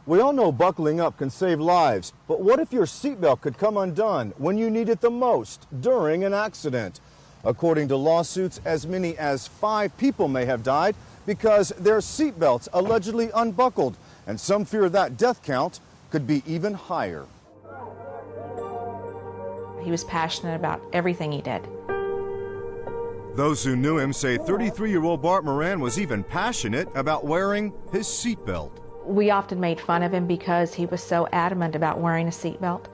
We all know buckling up can save lives, but what if your seatbelt could come undone when you need it the most during an accident? According to lawsuits, as many as 5 people may have died because their seatbelts allegedly unbuckled, and some fear that death count could be even higher. He was passionate about everything he did. Those who knew him say 33-year-old Bart Moran was even passionate about wearing his seatbelt. We often made fun of him because he was so adamant about wearing a seatbelt.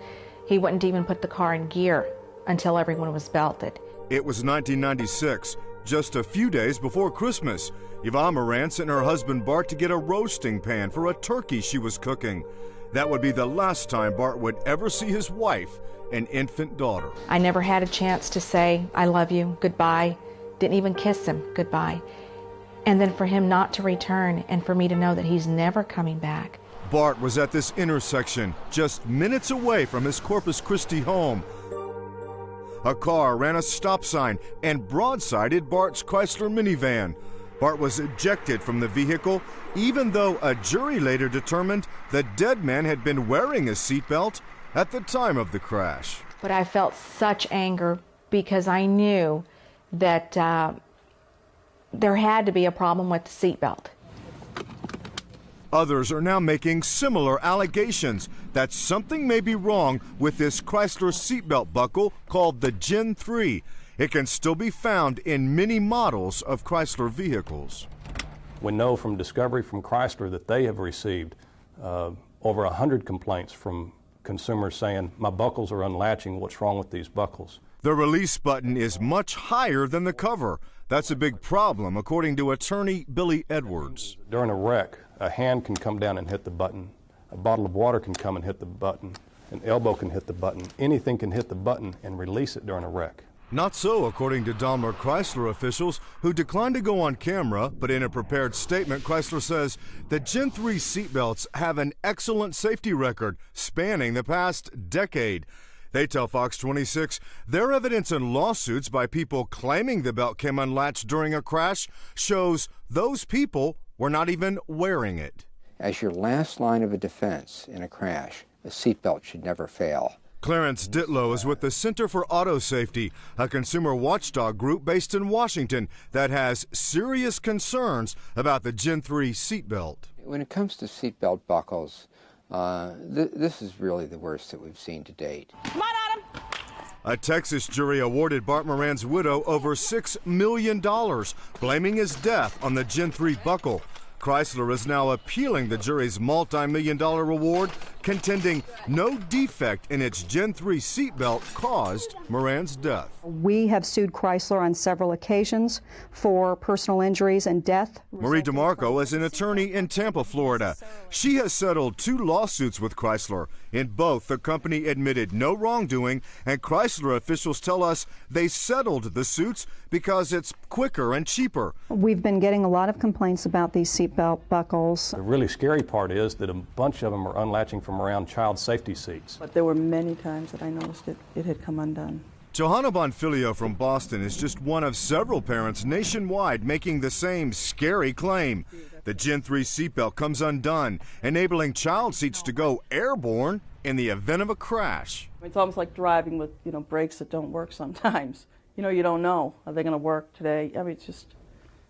He wouldn't even put the car in gear until everyone was belted. It was 1996, just a few days before Christmas. Yvonne Moran sent her husband Bart to get a roasting pan for a turkey she was cooking. That would be the last time Bart would ever see his wife and infant daughter. I never had a chance to say, I love you, goodbye. Didn't even kiss him goodbye. And then for him not to return and for me to know that he's never coming back. Bart was at this intersection just minutes away from his Corpus Christi home. A car ran a stop sign and broadsided Bart's Chrysler minivan. Bart was ejected from the vehicle, even though a jury later determined the dead man had been wearing a seatbelt at the time of the crash. But I felt such anger because I knew that there had to be a problem with the seatbelt. Others are now making similar allegations that something may be wrong with this Chrysler seatbelt buckle called the Gen 3. It can still be found in many models of Chrysler vehicles. We know from discovery from Chrysler that they have received over 100 complaints from consumers saying, my buckles are unlatching, what's wrong with these buckles? The release button is much higher than the cover. That's a big problem, according to attorney Billy Edwards. During a wreck, a hand can come down and hit the button. A bottle of water can come and hit the button. An elbow can hit the button. Anything can hit the button and release it during a wreck. Not so, according to Daimler Chrysler officials who declined to go on camera, but in a prepared statement, Chrysler says the Gen 3 seatbelts have an excellent safety record spanning the past decade. They tell Fox 26 their evidence in lawsuits by people claiming the belt came unlatched during a crash shows those people were not even wearing it. As your last line of a defense in a crash, a seatbelt should never fail. Clarence Ditlow is with the Center for Auto Safety, a consumer watchdog group based in Washington that has serious concerns about the Gen 3 seatbelt. When it comes to seatbelt buckles, this is really the worst that we've seen to date. Come on, Adam! A Texas jury awarded Bart Moran's widow over $6 million, blaming his death on the Gen 3 buckle. Chrysler is now appealing the jury's multi-million-dollar reward, contending no defect in its Gen 3 seatbelt caused Moran's death. We have sued Chrysler on several occasions for personal injuries and death. Marie DeMarco is an attorney in Tampa, Florida. She has settled 2 lawsuits with Chrysler. In both, the company admitted no wrongdoing, and Chrysler officials tell us they settled the suits because it's quicker and cheaper. We've been getting a lot of complaints about these seatbelt buckles. The really scary part is that a bunch of them are unlatching from around child safety seats. But there were many times that I noticed it had come undone. Johanna Bonfilio from Boston is just one of several parents nationwide making the same scary claim. The Gen 3 seatbelt comes undone, enabling child seats to go airborne in the event of a crash. It's almost like driving with, brakes that don't work sometimes. You don't know. Are they going to work today? I mean,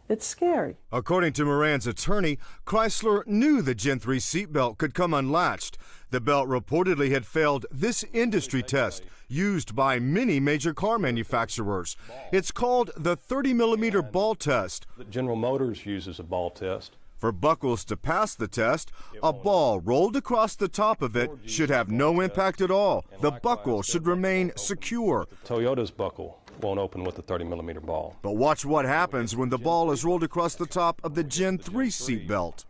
it's scary. According to Moran's attorney, Chrysler knew the Gen 3 seatbelt could come unlatched. The belt reportedly had failed this industry test used by many major car manufacturers. It's called the 30-millimeter ball test. General Motors uses a ball test. For buckles to pass the test, a ball rolled across the top of it should have no impact at all. The buckle should remain secure. Toyota's buckle won't open with the 30-millimeter ball. But watch what happens when the ball is rolled across the top of the Gen 3 seatbelt.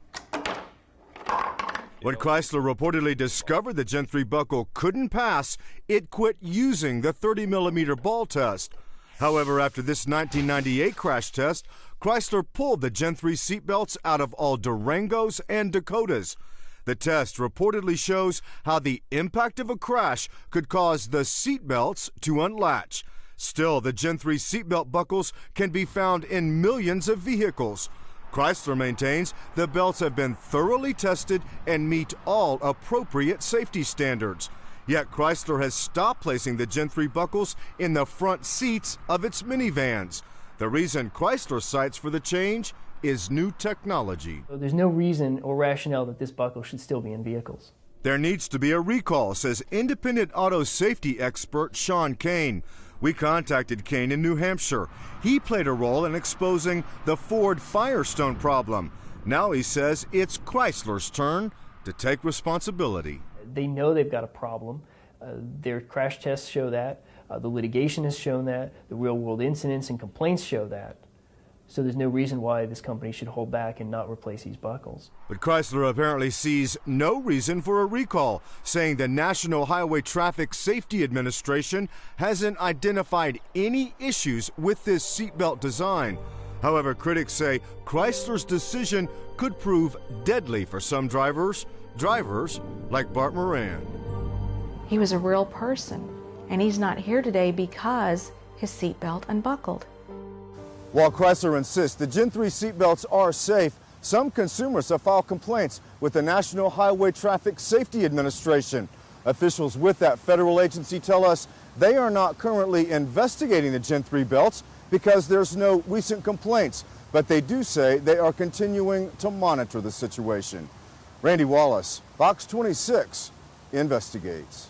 When Chrysler reportedly discovered the Gen 3 buckle couldn't pass, it quit using the 30-millimeter ball test. However, after this 1998 crash test, Chrysler pulled the Gen 3 seatbelts out of all Durangos and Dakotas. The test reportedly shows how the impact of a crash could cause the seatbelts to unlatch. Still, the Gen 3 seatbelt buckles can be found in millions of vehicles. Chrysler maintains the belts have been thoroughly tested and meet all appropriate safety standards. Yet Chrysler has stopped placing the Gen 3 buckles in the front seats of its minivans. The reason Chrysler cites for the change is new technology. There's no reason or rationale that this buckle should still be in vehicles. There needs to be a recall, says independent auto safety expert Sean Kane. We contacted Kane in New Hampshire. He played a role in exposing the Ford Firestone problem. Now he says it's Chrysler's turn to take responsibility. They know they've got a problem. Their crash tests show that. The litigation has shown that. The real-world incidents and complaints show that. So there's no reason why this company should hold back and not replace these buckles. But Chrysler apparently sees no reason for a recall, saying the National Highway Traffic Safety Administration hasn't identified any issues with this seatbelt design. However, critics say Chrysler's decision could prove deadly for some drivers like Bart Moran. He was a real person, and he's not here today because his seatbelt unbuckled. While Chrysler insists the Gen 3 seatbelts are safe, some consumers have filed complaints with the National Highway Traffic Safety Administration. Officials with that federal agency tell us they are not currently investigating the Gen 3 belts because there's no recent complaints, but they do say they are continuing to monitor the situation. Randy Wallace, Fox 26, investigates.